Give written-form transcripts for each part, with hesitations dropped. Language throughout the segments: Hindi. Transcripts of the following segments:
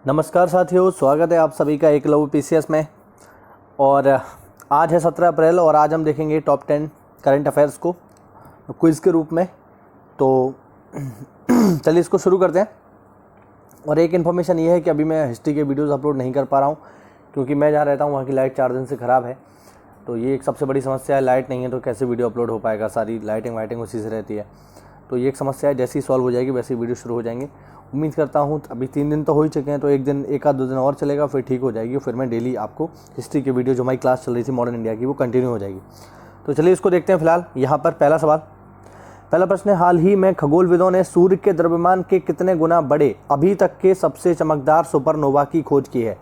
नमस्कार साथियों, स्वागत है आप सभी का एकलव्य पीसीएस में। और आज है 17 अप्रैल और आज हम देखेंगे टॉप 10 करंट अफेयर्स को क्विज़ के रूप में। तो चलिए इसको शुरू करते हैं। और एक इन्फॉर्मेशन ये है कि अभी मैं हिस्ट्री के वीडियोस अपलोड नहीं कर पा रहा हूँ क्योंकि मैं जहाँ रहता हूँ वहाँ की लाइट 4 दिन से ख़राब है। तो ये एक सबसे बड़ी समस्या है, लाइट नहीं है तो कैसे वीडियो अपलोड हो पाएगा, सारी लाइटिंग वाइटिंग उसी से रहती है। तो ये एक समस्या है, जैसे ही सॉल्व हो जाएगी वैसे ही वीडियो शुरू हो जाएंगे। उम्मीद करता हूँ अभी 3 दिन तो हो ही चुके हैं, तो एक आध दो दिन और चलेगा, फिर ठीक हो जाएगी। फिर मैं डेली आपको हिस्ट्री की वीडियो जो हमारी क्लास चल रही थी मॉडर्न इंडिया की वो कंटिन्यू हो जाएगी। तो चलिए इसको देखते हैं। फिलहाल यहाँ पर पहला सवाल, पहला प्रश्न है, हाल ही में खगोलविदों ने सूर्य के द्रव्यमान के कितने गुना बड़े अभी तक के सबसे चमकदार सुपरनोवा की खोज की है?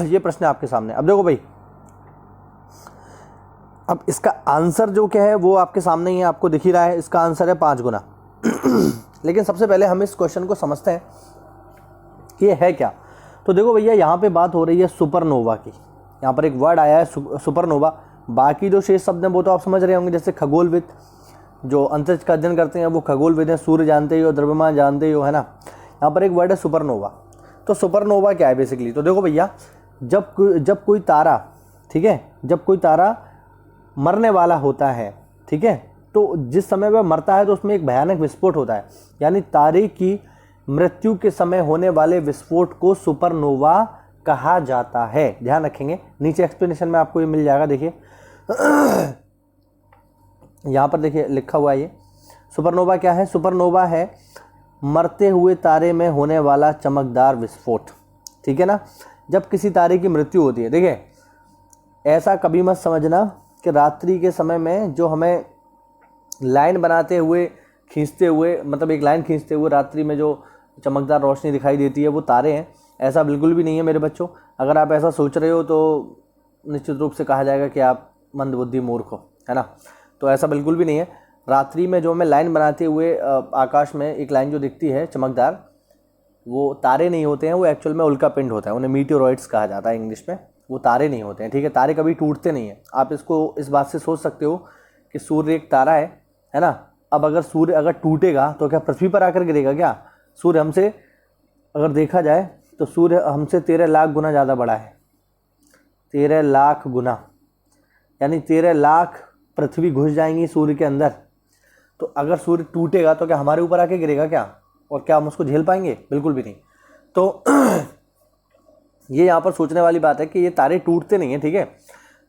ये प्रश्न आपके सामने। अब देखो भाई, अब इसका आंसर जो क्या है वो आपके सामने ही है, आपको दिख ही रहा है। इसका आंसर है 5 गुना। लेकिन सबसे पहले हम इस क्वेश्चन को समझते हैं कि ये है क्या। तो देखो भैया, यहाँ पे बात हो रही है सुपरनोवा की। यहाँ पर एक वर्ड आया है सुपरनोवा। बाकी जो शेष शब्द हैं वो तो आप समझ रहे होंगे, जैसे खगोलविद जो अंतरिक्ष का अध्ययन करते हैं वो खगोलविद हैं, सूर्य जानते ही हो, द्रव्यमान जानते ही हो, है ना। यहाँ पर एक वर्ड है सुपरनोवा। तो सुपरनोवा क्या है बेसिकली? तो देखो भैया, जब कोई तारा, ठीक है, जब कोई तारा मरने वाला होता है, ठीक है, तो जिस समय वह मरता है तो उसमें एक भयानक विस्फोट होता है। यानी तारे की मृत्यु के समय होने वाले विस्फोट को सुपरनोवा कहा जाता है। ध्यान रखेंगे, नीचे एक्सप्लेनेशन में आपको ये मिल जाएगा। देखिए यहाँ पर देखिए लिखा हुआ है ये सुपरनोवा क्या है। सुपरनोवा है मरते हुए तारे में होने वाला चमकदार विस्फोट, ठीक है ना। जब किसी तारे की मृत्यु होती है, देखिए ऐसा कभी मत समझना कि रात्रि के समय में जो हमें लाइन बनाते हुए खींचते हुए, मतलब एक लाइन खींचते हुए रात्रि में जो चमकदार रोशनी दिखाई देती है वो तारे हैं। ऐसा बिल्कुल भी नहीं है मेरे बच्चों। अगर आप ऐसा सोच रहे हो तो निश्चित रूप से कहा जाएगा कि आप मंदबुद्धि मूर्ख हो, है ना। तो ऐसा बिल्कुल भी नहीं है। रात्रि में जो हमें लाइन बनाते हुए आकाश में एक लाइन जो दिखती है चमकदार, वो तारे नहीं होते हैं, वो एक्चुअल में उल्का पिंड होता है। उन्हें मीटियोरॉइड्स कहा जाता है इंग्लिश में। वो तारे नहीं होते हैं, ठीक है। तारे कभी टूटते नहीं हैं। आप इसको इस बात से सोच सकते हो कि सूर्य एक तारा है ना। अब अगर सूर्य अगर टूटेगा तो क्या पृथ्वी पर आकर गिरेगा क्या? सूर्य हमसे, अगर देखा जाए तो सूर्य हमसे 13 लाख गुना ज़्यादा बड़ा है। 13 लाख गुना, यानी 13 लाख पृथ्वी घुस जाएंगी सूर्य के अंदर। तो अगर सूर्य टूटेगा तो क्या हमारे ऊपर आके गिरेगा क्या? और क्या हम उसको झेल पाएंगे? बिल्कुल भी नहीं। तो ये यहाँ पर सोचने वाली बात है कि ये तारे टूटते नहीं हैं, ठीक है।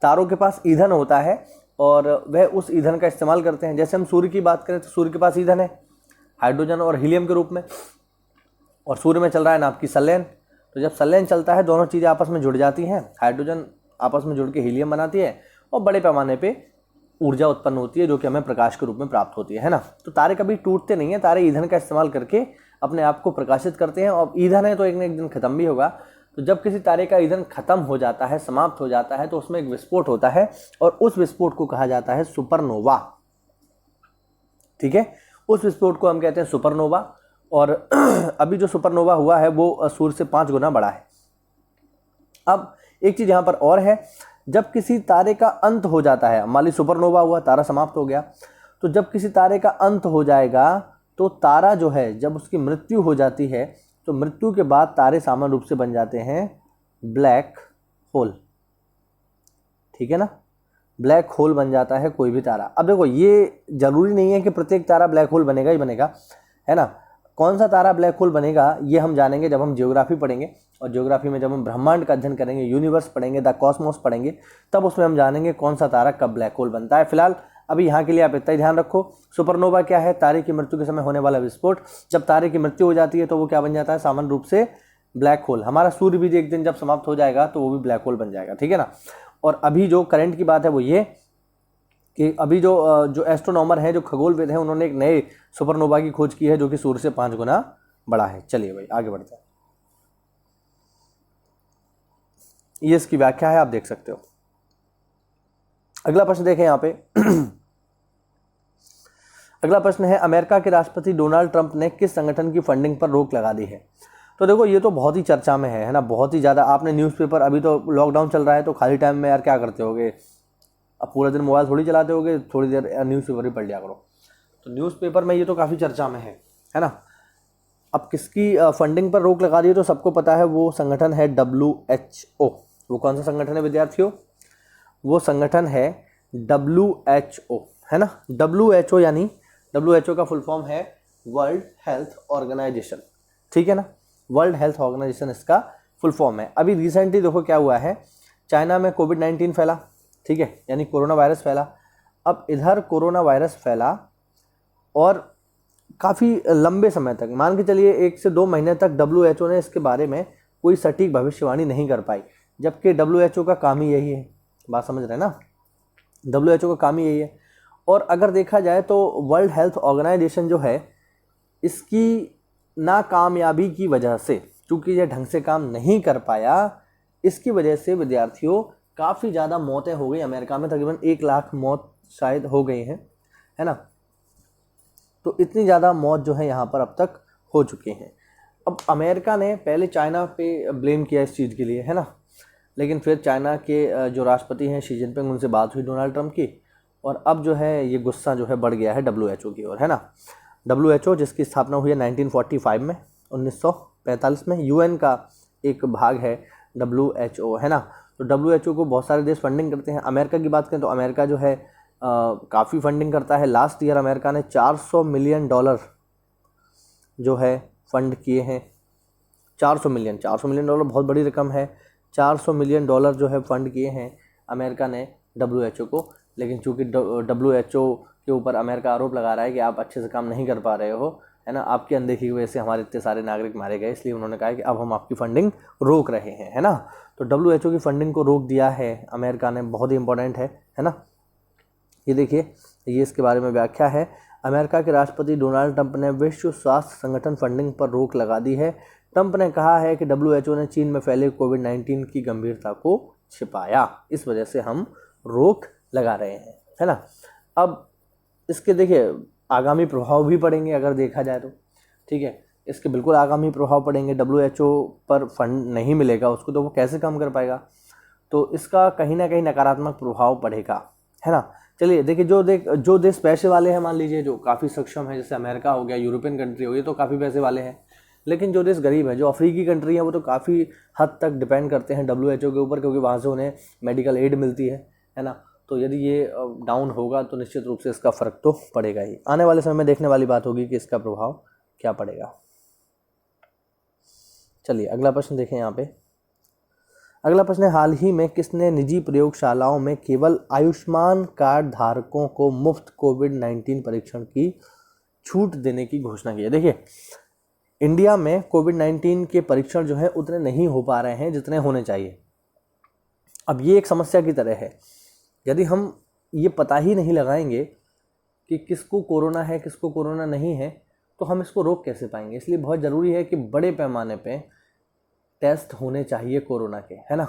तारों के पास ईंधन होता है और वह उस ईंधन का इस्तेमाल करते हैं। जैसे हम सूर्य की बात करें तो सूर्य के पास ईंधन है हाइड्रोजन और हीलियम के रूप में, और सूर्य में चल रहा है नाभ की संलयन। तो जब संलयन चलता है दोनों चीज़ें आपस में जुड़ जाती हैं, हाइड्रोजन आपस में जुड़ के हीलियम बनाती है और बड़े पैमाने पे ऊर्जा उत्पन्न होती है जो कि हमें प्रकाश के रूप में प्राप्त होती है ना। तो तारे कभी टूटते नहीं हैं। तारे ईंधन का इस्तेमाल करके अपने आप को प्रकाशित करते हैं, और ईंधन है तो एक न एक दिन खत्म भी होगा। तो जब किसी तारे का ईंधन खत्म हो जाता है, समाप्त हो जाता है, तो उसमें एक विस्फोट होता है और उस विस्फोट को कहा जाता है सुपरनोवा, ठीक है। उस विस्फोट को हम कहते हैं सुपरनोवा। और अभी जो सुपरनोवा हुआ है वो सूर्य से 5 गुना बड़ा है। अब एक चीज यहां पर और है, जब किसी तारे का अंत हो जाता है, मान ली सुपरनोवा हुआ, तारा समाप्त हो गया, तो जब किसी तारे का अंत हो जाएगा तो तारा जो है, जब उसकी मृत्यु हो जाती है तो मृत्यु के बाद तारे सामान्य रूप से बन जाते हैं ब्लैक होल, ठीक है ना। ब्लैक होल बन जाता है कोई भी तारा। अब देखो, ये जरूरी नहीं है कि प्रत्येक तारा ब्लैक होल बनेगा ही बनेगा, है ना। कौन सा तारा ब्लैक होल बनेगा ये हम जानेंगे जब हम ज्योग्राफी पढ़ेंगे। और ज्योग्राफी में जब हम ब्रह्मांड का अध्ययन करेंगे, यूनिवर्स पढ़ेंगे, द कॉस्मोस पढ़ेंगे, तब उसमें हम जानेंगे कौन सा तारा कब ब्लैक होल बनता है। फिलहाल अभी यहाँ के लिए आप इतना ही ध्यान रखो। सुपरनोवा क्या है? तारे की मृत्यु के समय होने वाला विस्फोट। जब तारे की मृत्यु हो जाती है तो वो क्या बन जाता है? सामान्य रूप से ब्लैक होल। हमारा सूर्य भी एक दिन जब समाप्त हो जाएगा तो वो भी ब्लैक होल बन जाएगा, ठीक है ना। और अभी जो करंट की बात है वो ये कि अभी जो एस्ट्रोनॉमर हैं, जो खगोलविद हैं, उन्होंने एक नए सुपरनोवा की खोज की है जो कि सूर्य से 5 गुना बड़ा है। चलिए भाई आगे बढ़ते हैं। ये इसकी व्याख्या है, आप देख सकते हो। अगला प्रश्न देखें यहाँ पे। अगला प्रश्न है, अमेरिका के राष्ट्रपति डोनाल्ड ट्रंप ने किस संगठन की फंडिंग पर रोक लगा दी है? तो देखो, ये तो बहुत ही चर्चा में है ना, बहुत ही ज़्यादा। आपने न्यूज़पेपर, अभी तो लॉकडाउन चल रहा है तो खाली टाइम में यार क्या करते होगे? अब पूरा दिन मोबाइल थोड़ी चलाते होगे, थोड़ी देर न्यूज़पेपर ही पढ़ लिया करो। तो न्यूज़पेपर में ये तो काफ़ी चर्चा में है ना। अब किसकी फंडिंग पर रोक लगा दी है तो सबको पता है, वो संगठन है WHO। वो कौन सा संगठन है विद्यार्थियों? वो संगठन है WHO, है ना। WHO यानी WHO का फुल फॉर्म है वर्ल्ड हेल्थ ऑर्गेनाइजेशन, ठीक है ना। वर्ल्ड हेल्थ ऑर्गेनाइजेशन इसका फुल फॉर्म है। अभी रिसेंटली देखो क्या हुआ है, चाइना में कोविड-19 फैला, ठीक है, यानी कोरोना वायरस फैला। अब इधर कोरोना वायरस फैला और काफ़ी लंबे समय तक, मान के चलिए 1 से 2 महीने तक WHO ने इसके बारे में कोई सटीक भविष्यवाणी नहीं कर पाई, जबकि WHO का काम ही यही है। बात समझ रहे हैं ना, WHO का काम ही यही है। और अगर देखा जाए तो वर्ल्ड हेल्थ ऑर्गेनाइजेशन जो है, इसकी नाकामयाबी की वजह से, क्योंकि ये ढंग से काम नहीं कर पाया, इसकी वजह से विद्यार्थियों काफ़ी ज़्यादा मौतें हो गई। अमेरिका में तकरीबन 1 लाख मौत शायद हो गई हैं, है ना। तो इतनी ज़्यादा मौत जो है यहाँ पर अब तक हो चुकी हैं। अब अमेरिका ने पहले चाइना पे ब्लेम किया इस चीज़ के लिए, है ना, लेकिन फिर चाइना के जो राष्ट्रपति हैं शी जिनपिंग, उनसे बात हुई डोनाल्ड ट्रंप की, और अब जो है ये गुस्सा जो है बढ़ गया है WHO की ओर, है ना। WHO जिसकी स्थापना हुई है 1945 में, 1945 में, UN का एक भाग है WHO, है ना। तो WHO को बहुत सारे देश फंडिंग करते हैं। अमेरिका की बात करें तो अमेरिका जो है काफ़ी फंडिंग करता है। लास्ट ईयर अमेरिका ने $400 मिलियन जो है फंड किए हैं। 400 मिलियन बहुत बड़ी रकम है। $400 मिलियन जो है फंड किए हैं अमेरिका ने WHO को। लेकिन चूंकि WHO के ऊपर अमेरिका आरोप लगा रहा है कि आप अच्छे से काम नहीं कर पा रहे हो, है ना, आपकी अनदेखी की वजह से हमारे इतने सारे नागरिक मारे गए, इसलिए उन्होंने कहा कि अब हम आपकी फंडिंग रोक रहे हैं, है ना। तो WHO की फंडिंग को रोक दिया है अमेरिका ने, बहुत ही इंपॉर्टेंट है ना। ये देखिए, ये इसके बारे में व्याख्या है। अमेरिका के राष्ट्रपति डोनाल्ड ट्रंप ने विश्व स्वास्थ्य संगठन फंडिंग पर रोक लगा दी है। ट्रंप ने कहा है कि WHO ने चीन में फैले कोविड-19 की गंभीरता को छिपाया, इस वजह से हम रोक लगा रहे हैं, है ना। अब इसके देखिए आगामी प्रभाव भी पड़ेंगे अगर देखा जाए तो, ठीक है, इसके बिल्कुल आगामी प्रभाव पड़ेंगे। WHO पर फंड नहीं मिलेगा उसको तो वो कैसे काम कर पाएगा, तो इसका कहीं ना कहीं नकारात्मक प्रभाव पड़ेगा, है ना। चलिए देखिए, जो देश पैसे वाले हैं, मान लीजिए जो काफ़ी सक्षम है, जैसे अमेरिका हो गया, यूरोपियन कंट्री हो गई, तो काफ़ी पैसे वाले हैं। लेकिन जो देश गरीब है, जो अफ्रीकी कंट्री है, वो तो काफ़ी हद तक डिपेंड करते हैं WHO के ऊपर, क्योंकि वहाँ से उन्हें मेडिकल एड मिलती है ना। तो यदि ये डाउन होगा तो निश्चित रूप से इसका फ़र्क तो पड़ेगा ही। आने वाले समय में देखने वाली बात होगी कि इसका प्रभाव क्या पड़ेगा। चलिए अगला प्रश्न देखें यहाँ पे। अगला प्रश्न है, हाल ही में किसने निजी प्रयोगशालाओं में केवल आयुष्मान कार्ड धारकों को मुफ्त कोविड-19 परीक्षण की छूट देने की घोषणा की है। देखिए, इंडिया में कोविड-19 के परीक्षण जो है उतने नहीं हो पा रहे हैं जितने होने चाहिए। अब ये एक समस्या की तरह है, यदि हम ये पता ही नहीं लगाएंगे कि किसको कोरोना है किसको कोरोना नहीं है, तो हम इसको रोक कैसे पाएंगे। इसलिए बहुत ज़रूरी है कि बड़े पैमाने पे टेस्ट होने चाहिए कोरोना के, है ना।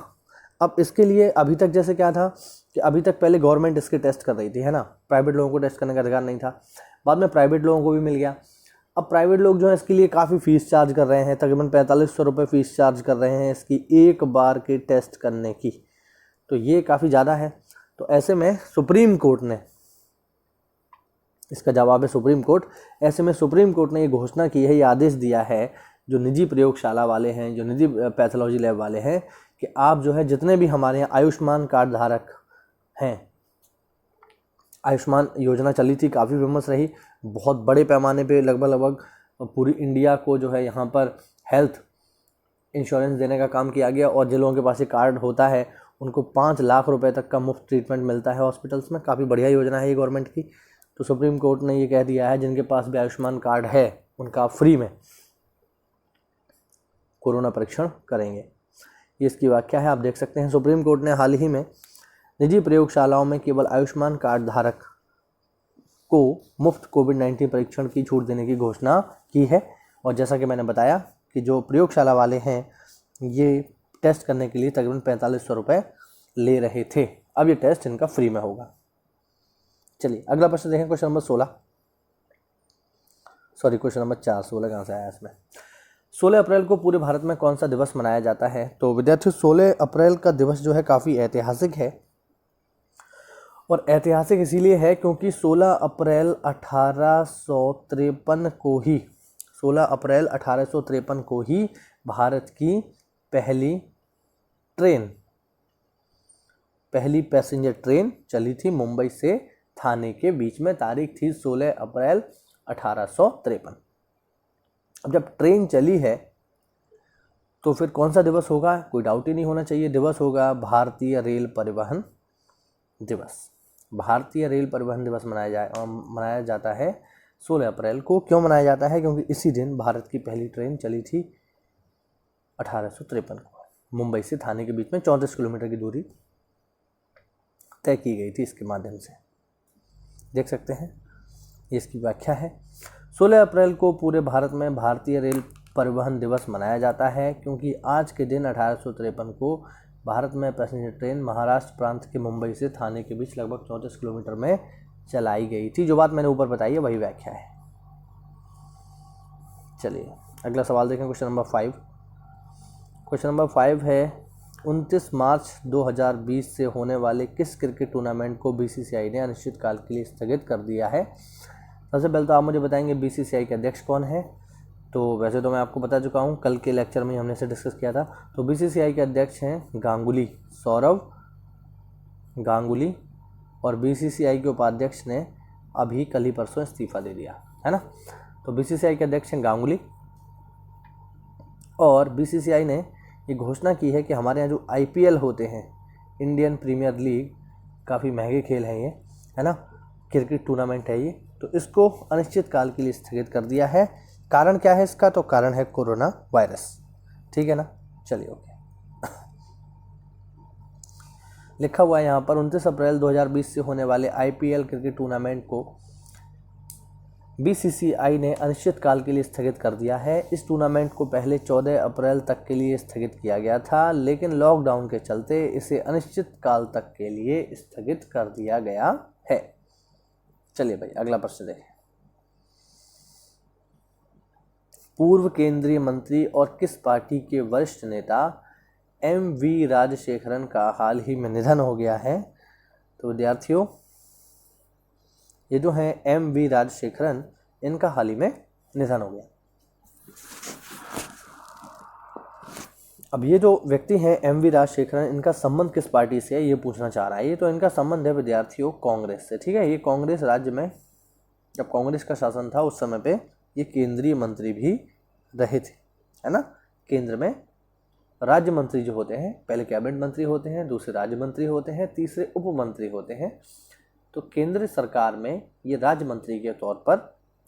अब इसके लिए अभी तक जैसे क्या था कि अभी तक पहले गवर्नमेंट इसके टेस्ट कर रही थी, है ना, प्राइवेट लोगों को टेस्ट करने का अधिकार नहीं था। बाद में प्राइवेट लोगों को भी मिल गया। अब प्राइवेट लोग जो है इसके लिए काफ़ी फ़ीस चार्ज कर रहे हैं, तकरीबन 4500 रुपये फ़ीस चार्ज कर रहे हैं इसकी एक बार के टेस्ट करने की, तो ये काफ़ी ज़्यादा है। तो ऐसे में सुप्रीम कोर्ट ने, इसका जवाब है सुप्रीम कोर्ट, ऐसे में सुप्रीम कोर्ट ने ये घोषणा की है, ये आदेश दिया है जो निजी प्रयोगशाला वाले हैं, जो निजी पैथोलॉजी लैब वाले हैं, कि आप जो है जितने भी हमारे यहाँ आयुष्मान कार्ड धारक हैं, आयुष्मान योजना चली थी, काफ़ी फेमस रही, बहुत बड़े पैमाने पे लगभग पूरी इंडिया को जो है यहाँ पर हेल्थ इंश्योरेंस देने का काम किया गया। और जिन लोगों के पास ये कार्ड होता है उनको 5 लाख रुपए तक का मुफ्त ट्रीटमेंट मिलता है हॉस्पिटल्स में। काफ़ी बढ़िया योजना है ये गवर्नमेंट की। तो सुप्रीम कोर्ट ने ये कह दिया है जिनके पास भी आयुष्मान कार्ड है उनका फ्री में कोरोना परीक्षण करेंगे। ये इसकी व्याख्या है, आप देख सकते हैं। सुप्रीम कोर्ट ने हाल ही में निजी प्रयोगशालाओं में केवल आयुष्मान कार्ड धारक को मुफ्त कोविड-19 परीक्षण की छूट देने की घोषणा की है। और जैसा कि मैंने बताया कि जो प्रयोगशाला वाले हैं ये टेस्ट करने के लिए तकरीबन 4500 रुपये ले रहे थे, अब ये टेस्ट इनका फ्री में होगा। चलिए अगला प्रश्न देखें, question number 16, sorry question number 4, 16 कहाँ से आया इसमें। 16 अप्रैल को पूरे भारत में कौन सा दिवस मनाया जाता है। तो विद्यार्थियों 16 अप्रैल का दिवस जो है काफ़ी ऐतिहासिक है, और ऐतिहासिक इसीलिए है क्योंकि 16 अप्रैल 1853 को ही 16 अप्रैल 1853 को ही भारत की पहली पैसेंजर ट्रेन चली थी मुंबई से थाने के बीच में। तारीख थी 16 अप्रैल 1853। अब जब ट्रेन चली है तो फिर कौन सा दिवस होगा, कोई डाउट ही नहीं होना चाहिए, दिवस होगा भारतीय रेल परिवहन दिवस। भारतीय रेल परिवहन दिवस मनाया जाता है 16 अप्रैल को। क्यों मनाया जाता है? क्योंकि इसी दिन भारत की पहली ट्रेन चली थी 1853 को। मुंबई से थाने के बीच में 34 किलोमीटर की दूरी तय की गई थी इसके माध्यम से। देख सकते हैं, ये इसकी व्याख्या है। 16 अप्रैल को पूरे भारत में भारतीय रेल परिवहन दिवस मनाया जाता है क्योंकि आज के दिन 1853 को भारत में पैसेंजर ट्रेन महाराष्ट्र प्रांत के मुंबई से थाने के बीच लगभग 34 किलोमीटर में चलाई गई थी। जो बात मैंने ऊपर बताई है वही व्याख्या है। चलिए अगला सवाल देखें, क्वेश्चन नंबर 5। क्वेश्चन नंबर 5 है 29 मार्च 2020 से होने वाले किस क्रिकेट टूर्नामेंट को बीसीसीआई ने अनिश्चितकाल के लिए स्थगित कर दिया है? सबसे पहले तो आप मुझे बताएंगे बीसीसीआई के अध्यक्ष कौन है। तो वैसे तो मैं आपको बता चुका हूँ, कल के लेक्चर में हमने इसे डिस्कस किया था। तो बीसीसीआई के अध्यक्ष हैं गांगुली, सौरव गांगुली, और बीसीसीआई के उपाध्यक्ष ने अभी कल ही परसों इस्तीफा दे दिया है ना। तो बीसीसीआई के अध्यक्ष हैं गांगुली, और बीसीसीआई ने ये घोषणा की है कि हमारे यहाँ जो आईपीएल होते हैं, इंडियन प्रीमियर लीग, काफ़ी महंगे खेल हैं ये, है ना, क्रिकेट टूर्नामेंट है ये, तो इसको अनिश्चितकाल के लिए स्थगित कर दिया है। कारण क्या है इसका? तो कारण है कोरोना वायरस। ठीक है ना, चलिए ओके। लिखा हुआ है यहाँ पर 29 अप्रैल 2020 से होने वाले आईपीएल क्रिकेट टूर्नामेंट को बीसीसीआई ने अनिश्चितकाल के लिए स्थगित कर दिया है। इस टूर्नामेंट को पहले 14 अप्रैल तक के लिए स्थगित किया गया था, लेकिन लॉकडाउन के चलते इसे अनिश्चितकाल तक के लिए स्थगित कर दिया गया है। चलिए भाई अगला प्रश्न देखें। पूर्व केंद्रीय मंत्री और किस पार्टी के वरिष्ठ नेता एम.वी. राजशेखरन का हाल ही में निधन हो गया है? तो विद्यार्थियों, ये जो है एम.वी. राजशेखरन, इनका हाल ही में निधन हो गया। अब ये जो व्यक्ति हैं एम.वी. राजशेखरन, इनका संबंध किस पार्टी से है ये पूछना चाह रहा है। ये तो इनका संबंध है विद्यार्थियों कांग्रेस से। ठीक है, ये कांग्रेस राज्य में, जब कांग्रेस का शासन था उस समय पे ये केंद्रीय मंत्री भी रहे थे, है ना। केंद्र में राज्य मंत्री जो होते हैं, पहले कैबिनेट मंत्री होते हैं, दूसरे राज्य मंत्री होते हैं, तीसरे उप मंत्री होते हैं। तो केंद्र सरकार में ये राज्य मंत्री के तौर पर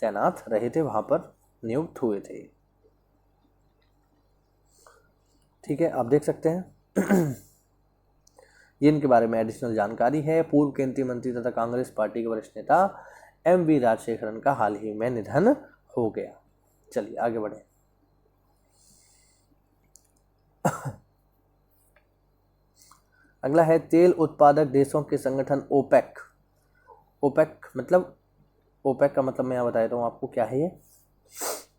तैनात रहे थे, वहाँ पर नियुक्त हुए थे। ठीक है, आप देख सकते हैं ये इनके बारे में एडिशनल जानकारी है। पूर्व केंद्रीय मंत्री तथा कांग्रेस पार्टी के वरिष्ठ नेता एम.वी. राजशेखरन का हाल ही में निधन हो गया। चलिए आगे बढ़े। अगला है तेल उत्पादक देशों के संगठन ओपेक। ओपेक मतलब, ओपेक का मतलब मैं यहाँ बता देता हूँ आपको क्या है।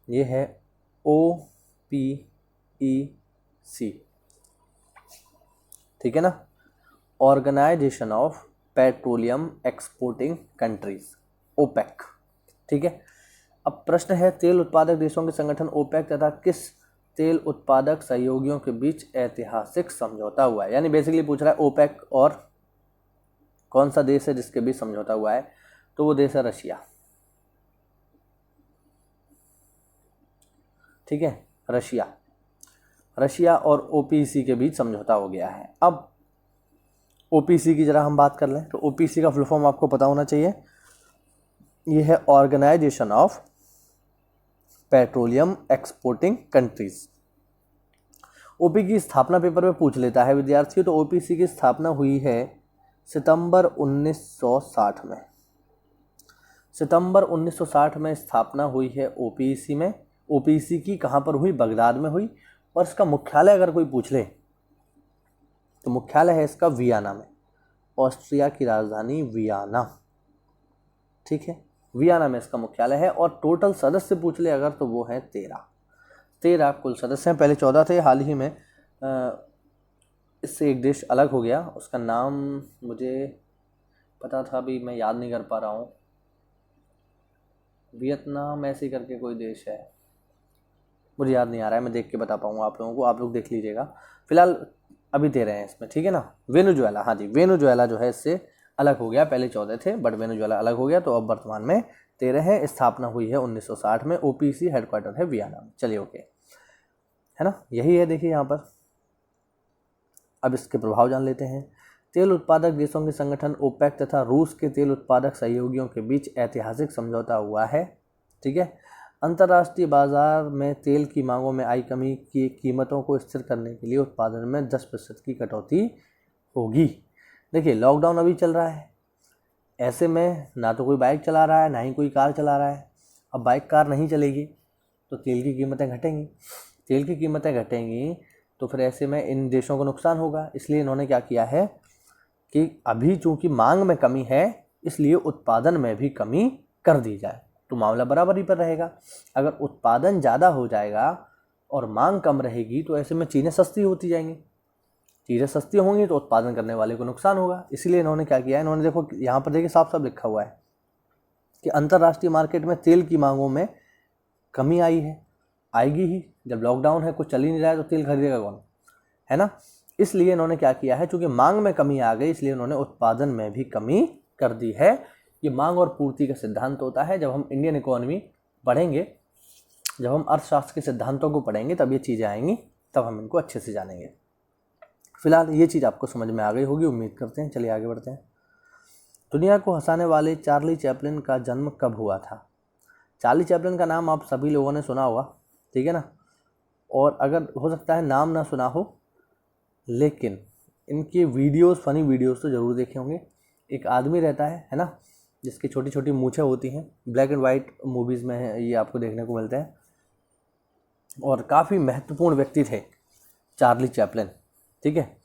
ये है OPEC, ठीक है ना, organisation of petroleum exporting countries, OPEC. ठीक है, अब प्रश्न है तेल उत्पादक देशों के संगठन ओपेक तथा किस तेल उत्पादक सहयोगियों के बीच ऐतिहासिक समझौता हुआ है। यानी बेसिकली पूछ रहा है ओपेक और कौन सा देश है जिसके बीच समझौता हुआ है, तो वो देश है रशिया। ठीक है, रशिया और ओपीसी के बीच समझौता हो गया है। अब ओपीसी की जरा हम बात कर लें, तो ओपीसी का फुल फॉर्म आपको पता होना चाहिए। ये है organisation of petroleum exporting countries. OP की स्थापना पेपर में पूछ लेता है विद्यार्थियों। तो ओपीसी की स्थापना हुई है सितंबर 1960 में। सितंबर 1960 में स्थापना हुई है ओपीसी में। ओपीसी की कहाँ पर हुई? बगदाद में हुई। और इसका मुख्यालय अगर कोई पूछ ले तो मुख्यालय है इसका वियना में, ऑस्ट्रिया की राजधानी वियना। ठीक है, वियना में इसका मुख्यालय है। और टोटल सदस्य पूछ ले अगर तो वो है 13 कुल सदस्य हैं। पहले 14 थे, हाल ही में इससे एक देश अलग हो गया। उसका नाम मुझे पता था, अभी मैं याद नहीं कर पा रहा हूँ। वियतनाम ऐसे करके कोई देश है, मुझे याद नहीं आ रहा है, मैं देख के बता पाऊंगा आप लोगों को, आप लोग देख लीजिएगा। फिलहाल अभी दे रहे हैं इसमें, ठीक है ना। वेनेजुएला, हाँ जी, वेनेजुएला जो है इससे अलग हो गया, पहले 14 थे बट वेनेजुएला अलग हो गया, तो अब वर्तमान में 13 है। स्थापना हुई है 1960 में, ओपीसी हेडक्वार्टर है वियना में। चलिए ओके, है ना, यही है देखिए यहाँ पर। अब इसके प्रभाव जान लेते हैं। तेल उत्पादक देशों के संगठन ओपेक तथा रूस के तेल उत्पादक सहयोगियों के बीच ऐतिहासिक समझौता हुआ है, ठीक है। अंतर्राष्ट्रीय बाजार में तेल की मांगों में आई कमी की कीमतों को स्थिर करने के लिए उत्पादन में 10% की कटौती होगी। देखिए लॉकडाउन अभी चल रहा है, ऐसे में ना तो कोई बाइक चला रहा है ना ही कोई कार चला रहा है। अब बाइक कार नहीं चलेगी तो तेल की कीमतें घटेंगी, तेल की कीमतें घटेंगी तो फिर ऐसे में इन देशों को नुकसान होगा। इसलिए इन्होंने क्या किया है कि अभी चूंकि मांग में कमी है इसलिए उत्पादन में भी कमी कर दी जाए, तो मामला बराबरी पर रहेगा। अगर उत्पादन ज़्यादा हो जाएगा और मांग कम रहेगी तो ऐसे में चीज़ें सस्ती होती जाएंगी, चीज़ें सस्ती होंगी तो उत्पादन करने वाले को नुकसान होगा। इसलिए इन्होंने क्या किया है, इन्होंने देखो यहाँ पर देखिए साफ साफ लिखा हुआ है कि अंतर्राष्ट्रीय मार्केट में तेल की मांगों में कमी आई है, आएगी ही। जब लॉकडाउन है, कुछ चल ही नहीं रहा है तो तेल खरीदेगा कौन, है ना। इसलिए इन्होंने क्या किया है, चूंकि मांग में कमी आ गई इसलिए इन्होंने उत्पादन में भी कमी कर दी है। ये मांग और पूर्ति का सिद्धांत होता है। जब हम इंडियन इकोनॉमी पढ़ेंगे, जब हम अर्थशास्त्र के सिद्धांतों को पढ़ेंगे तब ये चीज़ें आएंगी, तब हम इनको अच्छे से जानेंगे। फिलहाल ये चीज़ आपको समझ में आ गई होगी, उम्मीद करते हैं। चलिए आगे बढ़ते हैं। दुनिया को हंसाने वाले चार्ली चैपलिन का जन्म कब हुआ था? चार्ली चैपलिन का नाम आप सभी लोगों ने सुना होगा, ठीक है ना। और अगर हो सकता है नाम ना सुना हो, लेकिन इनके वीडियोस, फनी वीडियोस तो ज़रूर देखे होंगे। एक आदमी रहता है ना, जिसकी छोटी छोटी मूछें होती हैं, ब्लैक एंड वाइट मूवीज़ में है ये आपको देखने को मिलते हैं। और काफ़ी महत्वपूर्ण व्यक्ति थे चार्ली चैपलिन, ठीक है।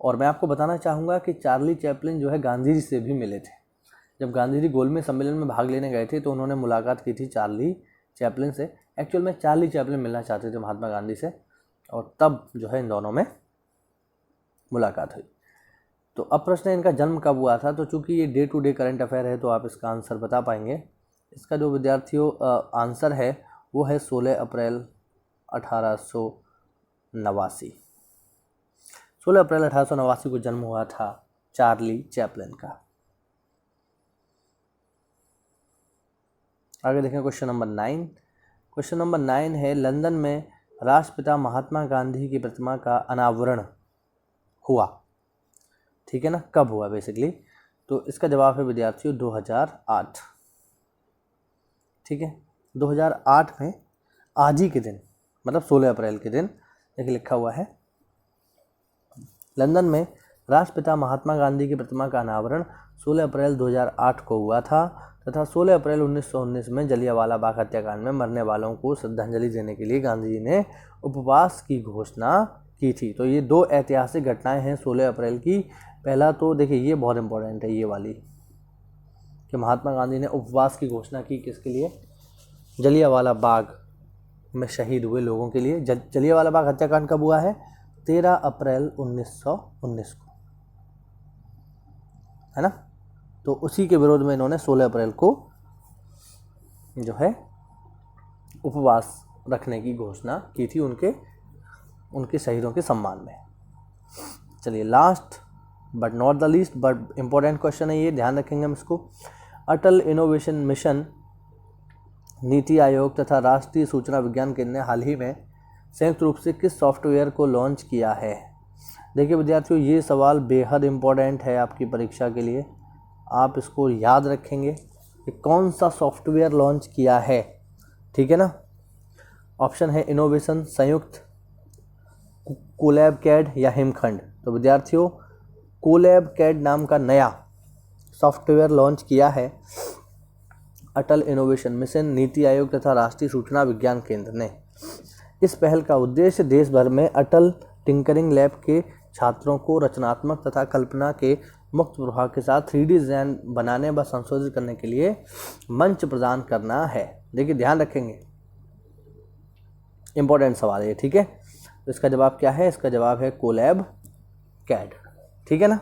और मैं आपको बताना चाहूँगा कि चार्ली चैपलिन जो है गांधी जी से भी मिले थे। जब गांधी जी गोलमेज सम्मेलन में भाग लेने गए थे तो उन्होंने मुलाकात की थी चार्ली चैपलिन से। एक्चुअल में चार्ली चैपलिन मिलना चाहते थे महात्मा गांधी से, और तब जो है इन दोनों में मुलाकात हुई। तो अब प्रश्न है इनका जन्म कब हुआ था। तो चूंकि ये day to day current affair है तो आप इसका आंसर बता पाएंगे। इसका जो विद्यार्थियों आंसर है वो है 16 अप्रैल 1889। 16 अप्रैल 1889 को जन्म हुआ था चार्ली चैपलिन का। आगे देखें क्वेश्चन नंबर 9। क्वेश्चन नंबर 9 है, लंदन में राष्ट्रपिता महात्मा गांधी की प्रतिमा का अनावरण हुआ, ठीक है ना। कब हुआ बेसिकली? तो इसका जवाब है विद्यार्थियों 2008, ठीक है। 2008 में आज ही के दिन, मतलब 16 अप्रैल के दिन देखिए लिखा हुआ है, लंदन में राष्ट्रपिता महात्मा गांधी की प्रतिमा का अनावरण 16 अप्रैल 2008 को हुआ था तथा 16 अप्रैल 1919 में जलियांवाला बाग हत्याकांड में मरने वालों को श्रद्धांजलि देने के लिए गांधी जी ने उपवास की घोषणा की थी। तो ये दो ऐतिहासिक घटनाएं हैं 16 अप्रैल की। पहला तो देखिए ये बहुत इंपॉर्टेंट है, ये वाली, कि महात्मा गांधी ने उपवास की घोषणा की किसके लिए? जलियांवाला बाग में शहीद हुए लोगों के लिए। जलियांवाला बाग हत्याकांड कब हुआ है? 13 अप्रैल 1919 को, है ना। तो उसी के विरोध में इन्होंने 16 अप्रैल को जो है उपवास रखने की घोषणा की थी उनके शहीदों के सम्मान में। चलिए last but not the least but important question है ये, ध्यान रखेंगे हम इसको। अटल इनोवेशन मिशन, नीति आयोग तथा राष्ट्रीय सूचना विज्ञान केंद्र ने हाल ही में संयुक्त रूप से किस सॉफ्टवेयर को लॉन्च किया है? देखिए विद्यार्थियों ये सवाल बेहद इम्पोर्टेंट है आपकी परीक्षा के लिए, आप इसको याद रखेंगे कि कौन सा सॉफ्टवेयर लॉन्च किया है, ठीक है ना। ऑप्शन है इनोवेशन, संयुक्त, कोलैब कैड या हिमखंड। तो विद्यार्थियों कोलैब कैड नाम का नया सॉफ्टवेयर लॉन्च किया है अटल इनोवेशन मिशन, नीति आयोग तथा राष्ट्रीय सूचना विज्ञान केंद्र ने। इस पहल का उद्देश्य देश भर में अटल टिंकरिंग लैब के छात्रों को रचनात्मक तथा कल्पना के मुक्त प्रवाह के साथ 3D डिज़ाइन बनाने व संशोधित करने के लिए मंच प्रदान करना है। देखिए ध्यान रखेंगे, इंपॉर्टेंट सवाल है, ठीक है। तो इसका जवाब क्या है? इसका जवाब है कोलैब कैड, ठीक है ना।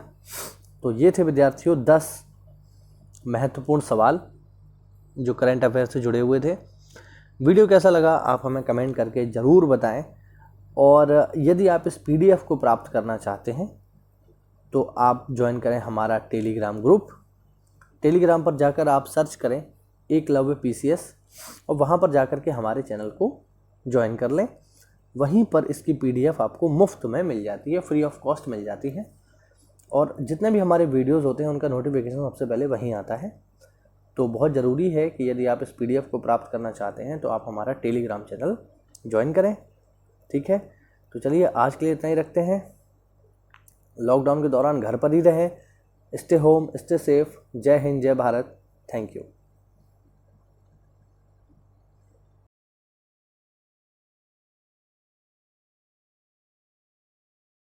तो ये थे विद्यार्थियों 10 महत्वपूर्ण सवाल जो करंट अफेयर से जुड़े हुए थे। वीडियो कैसा लगा आप हमें कमेंट करके ज़रूर बताएं, और यदि आप इस PDF को प्राप्त करना चाहते हैं तो आप ज्वाइन करें हमारा टेलीग्राम ग्रुप। टेलीग्राम पर जाकर आप सर्च करें एकलव्य PCS और वहाँ पर जाकर के हमारे चैनल को ज्वाइन कर लें। वहीं पर इसकी PDF आपको मुफ्त में मिल जाती है, फ्री ऑफ कॉस्ट मिल जाती है, और जितने भी हमारे वीडियोस होते हैं उनका नोटिफिकेशन सबसे पहले वहीं आता है। तो बहुत ज़रूरी है कि यदि आप इस PDF को प्राप्त करना चाहते हैं तो आप हमारा टेलीग्राम चैनल ज्वाइन करें। ठीक है, तो चलिए आज के लिए इतना ही रखते हैं। लॉकडाउन के दौरान घर पर ही रहें, स्टे होम, स्टे सेफ। जय हिंद, जय भारत, थैंक यू।